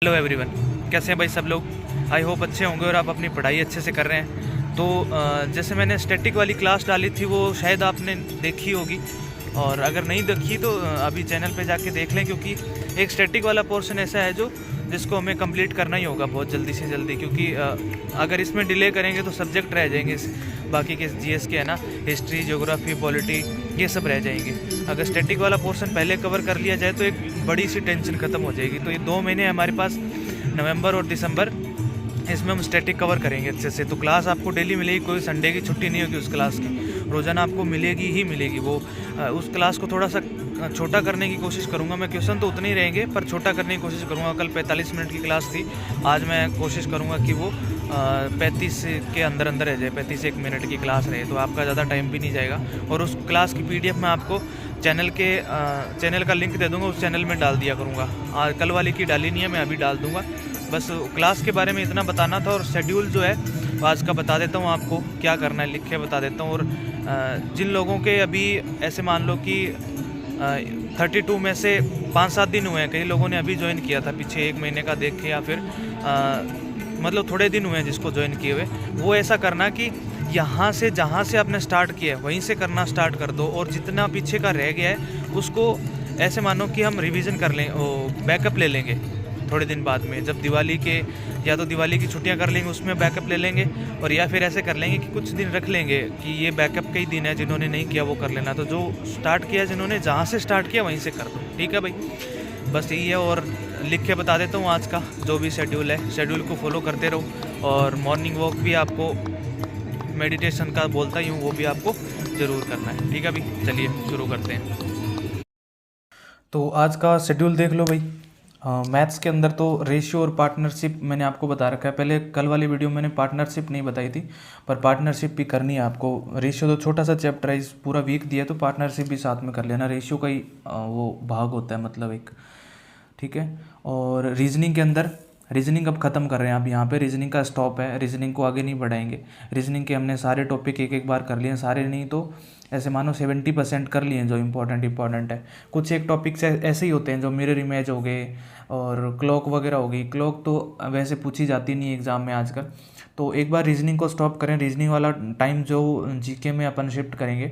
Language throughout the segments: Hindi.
हेलो एवरीवन, कैसे हैं भाई सब लोग। आई होप अच्छे होंगे और आप अपनी पढ़ाई अच्छे से कर रहे हैं। तो जैसे मैंने स्टैटिक वाली क्लास डाली थी वो शायद आपने देखी होगी, और अगर नहीं देखी तो अभी चैनल पे जाके देख लें, क्योंकि एक स्टैटिक वाला पोर्शन ऐसा है जो जिसको हमें कंप्लीट करना ही होगा बहुत जल्दी से जल्दी, क्योंकि अगर इसमें डिले करेंगे तो सब्जेक्ट रह जाएंगे बाकी के जीएस के, है ना, हिस्ट्री, ज्योग्राफी, पॉलिटी, ये सब रह जाएंगे। अगर स्टैटिक वाला पोर्शन पहले कवर कर लिया जाए तो एक बड़ी सी टेंशन ख़त्म हो जाएगी। तो ये 2 महीने हमारे पास, नवंबर और दिसंबर, इसमें हम स्टैटिक कवर करेंगे अच्छे से। तो क्लास आपको डेली मिलेगी, कोई संडे की छुट्टी नहीं होगी उस क्लास की, रोज़ाना आपको मिलेगी ही मिलेगी वो। उस क्लास को थोड़ा सा छोटा करने की कोशिश करूँगा मैं, क्वेश्चन तो उतने ही रहेंगे पर छोटा करने की कोशिश करूँगा। कल 45 मिनट की क्लास थी, आज मैं कोशिश करूँगा कि वो 35 के अंदर अंदर रह जाए, 35 मिनट की क्लास रहे, तो आपका ज़्यादा टाइम भी नहीं जाएगा। और उस क्लास की PDF मैं आपको चैनल का लिंक दे दूँगा, उस चैनल में डाल दिया करूँगा। कल वाली की डाली नहीं है, मैं अभी डाल दूँगा। बस क्लास के बारे में इतना बताना था, और शेड्यूल जो है आज का बता देता हूँ आपको, क्या करना है लिख के बता देता हूँ। और जिन लोगों के अभी ऐसे मान लो कि 32 में से 5-7 दिन हुए हैं, कई लोगों ने अभी ज्वाइन किया था पीछे 1 महीने का देख के, या फिर मतलब थोड़े दिन हुए हैं जिसको ज्वाइन किए हुए, वो ऐसा करना कि यहाँ से जहाँ से आपने स्टार्ट किया है वहीं से करना स्टार्ट कर दो, और जितना पीछे का रह गया है उसको ऐसे मानो कि हम रिवीजन कर लें, बैकअप ले लेंगे थोड़े दिन बाद में, जब दिवाली के, या तो दिवाली की छुट्टियां कर लेंगे उसमें बैकअप ले लेंगे, और या फिर ऐसे कर लेंगे कि कुछ दिन रख लेंगे कि ये बैकअप के ही दिन है, जिन्होंने नहीं किया वो कर लेना। तो जो स्टार्ट किया, जिन्होंने जहाँ से स्टार्ट किया वहीं से कर दो, ठीक है भाई। बस यही है, और लिख के बता देता हूँ आज का जो भी शेड्यूल है, शेड्यूल को फॉलो करते रहो। और मॉर्निंग वॉक भी आपको, मेडिटेशन का बोलता ही हूँ, वो भी आपको ज़रूर करना है, ठीक है भाई। चलिए शुरू करते हैं। तो आज का शेड्यूल देख लो भाई। मैथ्स के अंदर तो रेशियो और पार्टनरशिप मैंने आपको बता रखा है। पहले कल वाली वीडियो मैंने पार्टनरशिप नहीं बताई थी, पर पार्टनरशिप भी करनी है आपको। रेशियो तो छोटा सा चैप्टर है, इस पूरा वीक दिया, तो पार्टनरशिप भी साथ में कर लेना। रेशियो का ही वो भाग होता है, मतलब एक, ठीक है। और रीजनिंग के अंदर, रीजनिंग अब ख़त्म कर रहे हैं, अब यहाँ पे रीजनिंग का स्टॉप है, रीजनिंग को आगे नहीं बढ़ाएंगे। रीजनिंग के हमने सारे टॉपिक एक एक बार कर लिए हैं, सारे नहीं तो ऐसे मानो 70% कर लिए हैं जो इंपॉर्टेंट है। कुछ एक टॉपिक्स ऐसे ही होते हैं जो मिरर इमेज हो गए और क्लॉक वगैरह हो गई। क्लॉक तो वैसे पूछी जाती नहीं एग्ज़ाम में आजकल। तो एक बार रीजनिंग को स्टॉप करें, रीजनिंग वाला टाइम जो जीके में अपन शिफ्ट करेंगे,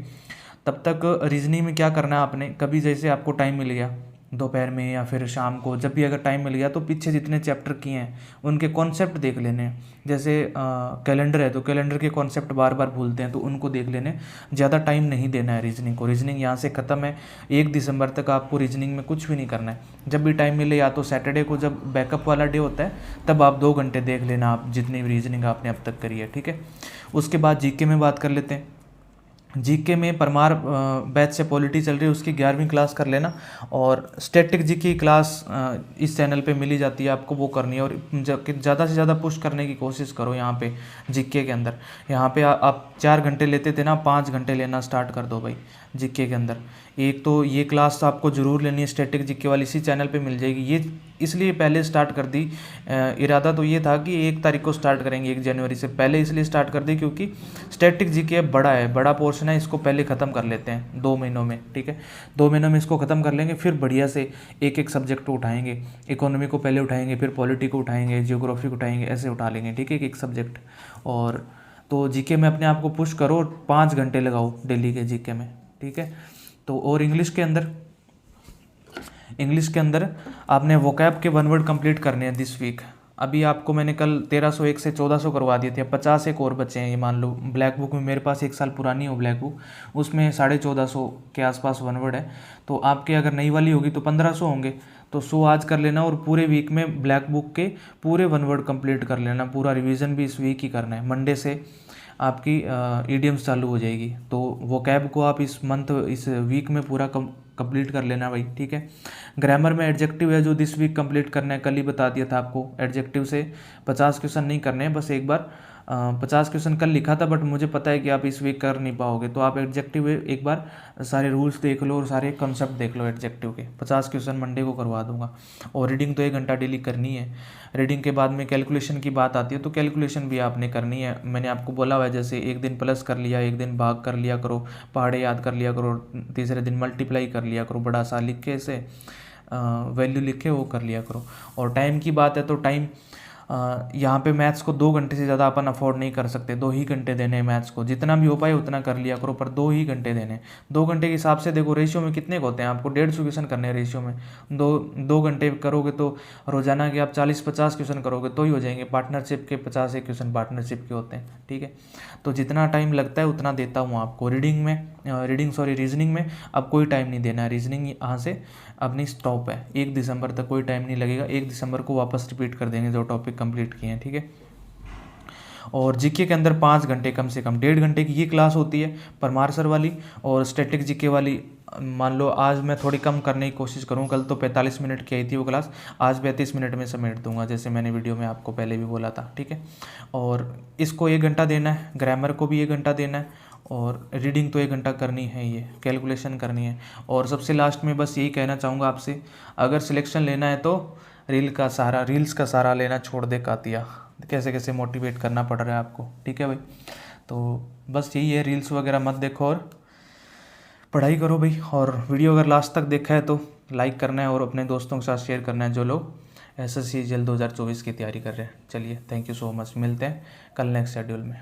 तब तक रीजनिंग में क्या करना है आपने, कभी जैसे आपको टाइम मिल गया दोपहर में या फिर शाम को, जब भी अगर टाइम मिल गया, तो पीछे जितने चैप्टर किए हैं उनके कॉन्सेप्ट देख लेने हैं। जैसे कैलेंडर है तो कैलेंडर के कॉन्सेप्ट बार बार भूलते हैं, तो उनको देख लेने। ज़्यादा टाइम नहीं देना है रीजनिंग को। रीजनिंग यहाँ से ख़त्म है, 1 दिसंबर तक आपको रीजनिंग में कुछ भी नहीं करना है। जब भी टाइम मिले, या तो सैटरडे को जब बैकअप वाला डे होता है तब आप 2 घंटे देख लेना, आप जितनी रीजनिंग आपने अब तक करी है, ठीक है। उसके बाद जीके में बात कर लेते हैं। जीके में परमार बैच से पॉलिटी चल रही है, उसकी 11वीं क्लास कर लेना। और स्टैटिक जीके की क्लास इस चैनल पे मिली जाती है, आपको वो करनी है। और ज़्यादा से ज़्यादा पुश करने की कोशिश करो यहाँ पे जीके के अंदर। यहाँ पे आप 4 घंटे लेते थे ना, 5 घंटे लेना स्टार्ट कर दो भाई जीके के अंदर। एक तो ये क्लास तो आपको ज़रूर लेनी है, स्टैटिक जीके वाली, इसी चैनल पे मिल जाएगी। ये इसलिए पहले स्टार्ट कर दी, इरादा तो ये था कि 1 तारीख को स्टार्ट करेंगे, 1 जनवरी से पहले इसलिए स्टार्ट कर दी क्योंकि स्टैटिक जीके बड़ा है, बड़ा पोर्शन है, इसको पहले ख़त्म कर लेते हैं 2 महीनों में, ठीक है। 2 महीनों में इसको ख़त्म कर लेंगे, फिर बढ़िया से एक एक सब्जेक्ट को उठाएंगे। इकोनॉमी को पहले उठाएंगे, फिर पॉलिटी को उठाएंगे, जियोग्राफी को उठाएंगे, ऐसे उठा लेंगे, ठीक है, एक सब्जेक्ट। और तो जीके में अपने आप को पुश करो, 5 घंटे लगाओ डेली के जीके में, ठीक है। तो और इंग्लिश के अंदर आपने वोकैब के 1 वर्ड कंप्लीट करने हैं दिस वीक। अभी आपको मैंने कल 1301 से 1400 करवा दिए थे, 50 एक और बचे हैं। ये मान लो ब्लैक बुक में, मेरे पास 1 साल पुरानी हो ब्लैक बुक, उसमें 1450 के आसपास 1 वर्ड है। तो आपके अगर नई वाली होगी तो 1500 होंगे। तो 100 आज कर लेना, और पूरे वीक में ब्लैक बुक के पूरे 1 वर्ड कंप्लीट कर लेना। पूरा रिवीजन भी इस वीक ही करना है, मंडे से आपकी ईडियम्स चालू हो जाएगी। तो वोकैब को आप इस वीक में पूरा कंप्लीट कर लेना भाई, ठीक है। ग्रामर में एडजेक्टिव है जो दिस वीक कंप्लीट करना है, कल ही बता दिया था आपको। एडजेक्टिव से 50 क्वेश्चन नहीं करने हैं, बस एक बार 50 क्वेश्चन कल लिखा था, बट मुझे पता है कि आप इस वीक कर नहीं पाओगे, तो आप एडजेक्टिव एक बार सारे रूल्स देख लो और सारे कंसेप्ट देख लो एडजेक्टिव के। 50 क्वेश्चन मंडे को करवा दूंगा। और रीडिंग तो 1 घंटा डेली करनी है। रीडिंग के बाद में कैलकुलेशन की बात आती है, तो कैलकुलेशन भी आपने करनी है। मैंने आपको बोला हुआ है, जैसे एक दिन प्लस कर लिया, एक दिन भाग कर लिया करो, पहाड़े याद कर लिया करो, तीसरे दिन मल्टीप्लाई कर लिया करो, बड़ा सा लिख के इसे वैल्यू लिख के वो कर लिया करो। और टाइम की बात है तो टाइम यहाँ पे मैथ्स को 2 घंटे से ज़्यादा अपन अफोर्ड नहीं कर सकते, 2 ही घंटे देने हैं मैथ्स को, जितना भी हो पाए उतना कर लिया करो, पर 2 ही घंटे देने हैं। 2 घंटे के हिसाब से देखो रेशियो में कितने होते हैं, आपको 150 क्वेश्चन करने हैं रेशियो में। 2 घंटे करोगे तो रोजाना के आप 40-50 क्वेश्चन करोगे तो ही हो जाएंगे। पार्टनरशिप के 50 एक क्वेश्चन पार्टनरशिप के होते हैं, ठीक है। तो जितना टाइम लगता है उतना देता हूँ आपको। रीजनिंग में अब कोई टाइम नहीं देना है। रीजनिंग यहाँ से अपनी स्टॉप है, 1 दिसंबर तक कोई टाइम नहीं लगेगा। 1 दिसंबर को वापस रिपीट कर देंगे जो टॉपिक कंप्लीट किए हैं, ठीक है। और जीके के अंदर 5 घंटे कम से कम, 1.5 घंटे की ये क्लास होती है परमार सर वाली, और स्टैटिक जीके वाली मान लो आज मैं थोड़ी कम करने की कोशिश करूँ। कल तो 45 मिनट की आई थी वो क्लास, आज 35 मिनट में समेट दूंगा, जैसे मैंने वीडियो में आपको पहले भी बोला था, ठीक है। और इसको 1 घंटा देना है, ग्रामर को भी 1 घंटा देना है, और रीडिंग तो 1 घंटा करनी है, ये कैलकुलेशन करनी है। और सबसे लास्ट में बस यही कहना चाहूँगा आपसे, अगर सिलेक्शन लेना है तो रील्स का सहारा लेना छोड़ दे कातिया। कैसे कैसे मोटिवेट करना पड़ रहा है आपको, ठीक है भाई। तो बस यही है, रील्स वगैरह मत देखो और पढ़ाई करो भाई। और वीडियो अगर लास्ट तक देखा है तो लाइक करना है और अपने दोस्तों के साथ शेयर करना है जो लोग SSC जेल 2024 की तैयारी कर रहे हैं। चलिए, थैंक यू सो मच, मिलते हैं कल नेक्स्ट शेड्यूल में।